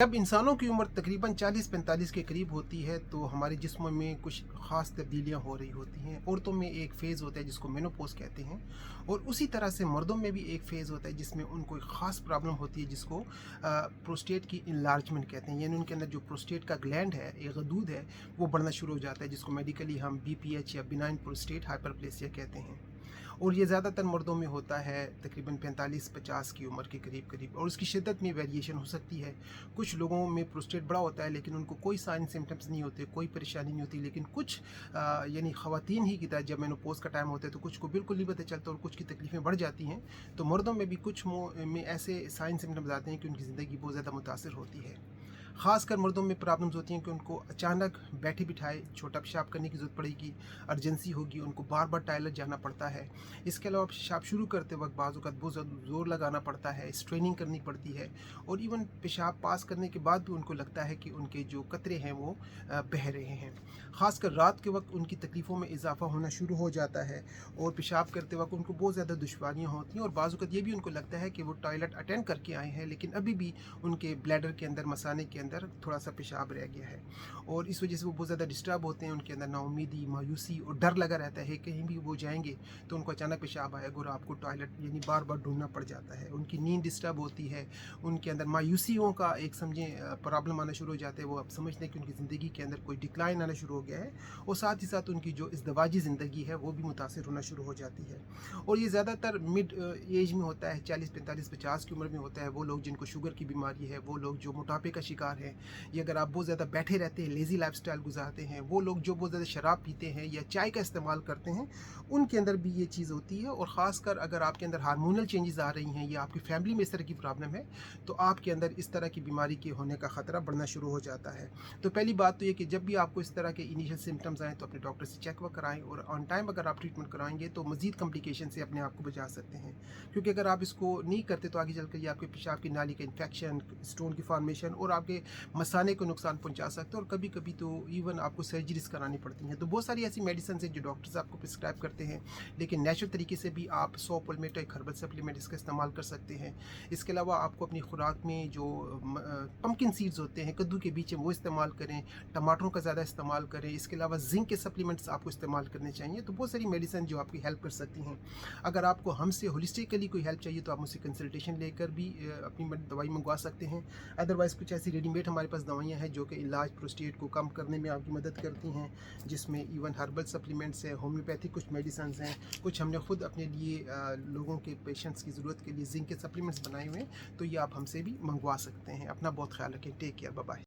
जब इंसानों की उम्र तकरीबन 40-45 के करीब होती है तो हमारे जिस्म में कुछ ख़ास तब्दीलियां हो रही होती हैं। औरतों में एक फ़ेज़ होता है जिसको मेनोपॉज़ कहते हैं, और उसी तरह से मर्दों में भी एक फ़ेज़ होता है जिसमें उनको एक ख़ास प्रॉब्लम होती है जिसको प्रोस्टेट की इनलार्जमेंट कहते हैं। यानी उनके अंदर जो प्रोस्टेट का ग्लैंड है, एक गदूद है, वो बढ़ना शुरू हो जाता है, जिसको मेडिकली हम BPH या बिनाइन प्रोस्टेट हाइपरप्लेसिया कहते हैं। और ये ज़्यादातर मर्दों में होता है तकरीबन 45-50 की उम्र के करीब करीब, और उसकी शिद्दत में वेरिएशन हो सकती है। कुछ लोगों में प्रोस्टेट बड़ा होता है लेकिन उनको कोई साइन सिम्टम्स नहीं होते, कोई परेशानी नहीं होती, लेकिन कुछ यानी ख़वातीन ही की तरह जब मेनोपॉज़ का टाइम होता है तो कुछ को बिल्कुल नहीं पता चलता और कुछ की तकलीफ़ें बढ़ जाती हैं। तो मर्दों में भी कुछ में ऐसे साइन सिम्टम्स आते हैं कि उनकी ज़िंदगी बहुत ज़्यादा मुतासर होती है। ख़ासकर मर्दों में प्रॉब्लम्स होती हैं कि उनको अचानक बैठे बिठाए छोटा पेशाब करने की ज़रूरत पड़ेगी, अर्जेंसी होगी, उनको बार बार टॉयलेट जाना पड़ता है। इसके अलावा पेशाब शुरू करते वक्त बाज़ औक़ात बहुत ज़्यादा ज़ोर लगाना पड़ता है, स्ट्रेनिंग करनी पड़ती है, और इवन पेशाब पास करने के बाद भी उनको लगता है कि उनके जो कतरे हैं वो बह रहे हैं। ख़ासकर रात के वक्त उनकी तकलीफ़ों में इजाफ़ा होना शुरू हो जाता है, और पेशाब करते वक्त उनको बहुत ज़्यादा दुश्वारियाँ होती हैं, और बाज़ औक़ात ये भी उनको लगता है कि वो टॉयलेट अटेंड करके आए हैं लेकिन अभी भी उनके ब्लैडर के अंदर, मसाने के अंदर थोड़ा सा पेशाब रह गया है, और इस वजह से वो बहुत ज़्यादा डिस्टर्ब होते हैं। उनके अंदर नाउमीदी, मायूसी और डर लगा रहता है, कहीं भी वो जाएंगे तो उनको अचानक पेशाब आएगा और आपको टॉयलेट यानी बार बार ढूंढना पड़ जाता है। उनकी नींद डिस्टर्ब होती है, उनके अंदर मायूसियों का एक समझें प्रॉब्लम आना शुरू हो जाते हैं। वो अब समझते हैं कि उनकी ज़िंदगी के अंदर कोई डिक्लाइन आना शुरू हो गया है, और साथ ही साथ उनकी जो इज़्दवाजी ज़िंदगी है वो भी मुतासर होना शुरू हो जाती है। और ये ज़्यादातर मिड एज में होता है, 40-45-50 की उम्र में होता है। वो लोग जिनको शुगर की बीमारी है, वो लोग जो मोटापे का शिकार हैं, या अगर आप बहुत ज़्यादा बैठे रहते हैं, लेज़ी लाइफ़स्टाइल गुजारते हैं, वो लोग जो बहुत ज़्यादा शराब पीते हैं या चाय का इस्तेमाल करते हैं, उनके अंदर भी ये चीज़ होती है। और ख़ासकर अगर आपके अंदर हार्मोनल चेंजेस आ रही हैं या आपकी फैमिली में इस तरह की प्रॉब्लम है, तो आपके अंदर इस तरह की बीमारी के होने का ख़तरा बढ़ना शुरू हो जाता है। तो पहली बात तो ये कि जब भी आपको इस तरह के इनिशियल सिम्टम्स आएँ तो अपने डॉक्टर से चेक कराएँ, और ऑन टाइम अगर आप ट्रीटमेंट कराएंगे तो मज़ीद कॉम्प्लिकेशन से अपने आप को बचा सकते हैं। क्योंकि अगर आप इसको नहीं करते तो आगे चलकर ये आपके पेशाब की नाली का इन्फेक्शन, स्टोन की फॉर्मेशन और आपके मसाने को नुकसान पहुंचा सकते हैं, और कभी कभी तो इवन आपको सर्जरीज करानी पड़ती हैं। तो बहुत सारी ऐसी मेडिसिन है जो डॉक्टर्स आपको प्रिस्क्राइब करते हैं, लेकिन नेचुरल तरीके से भी आप 100 एक हर्बल सप्लीमेंट इसका इस्तेमाल कर सकते हैं। इसके अलावा आपको अपनी खुराक में जो पम्पकिन सीड्स होते हैं, कद्दू के बीच, वो इस्तेमाल करें, टमाटरों का ज़्यादा इस्तेमाल करें। इसके अलावा जिंक के सप्लीमेंट्स आपको इस्तेमाल करने चाहिए। तो बहुत सारी मेडिसिन जो आपकी हेल्प कर सकती हैं। अगर आपको हमसे होलिस्टिकली कोई हेल्प चाहिए तो आप मुझसे कंसल्टेशन लेकर भी अपनी दवाई मंगवा सकते हैं। अदरवाइज़ कुछ ऐसी रेडीमेड हमारे पास दवाइयाँ हैं जो कि इलाज प्रोस्टेट को कम करने में आपकी मदद करती हैं, जिसमें इवन हर्बल सप्लीमेंट्स हैं, होम्योपैथिक कुछ मेडिसिन हैं, कुछ हमने खुद अपने लिए लोगों के पेशेंट्स की ज़रूरत के लिए जिंक के सप्लीमेंट्स बनाए हुए हैं। तो ये आप हमसे भी मंगवा सकते हैं। अपना बहुत ख्याल रखें। Take care, bye bye.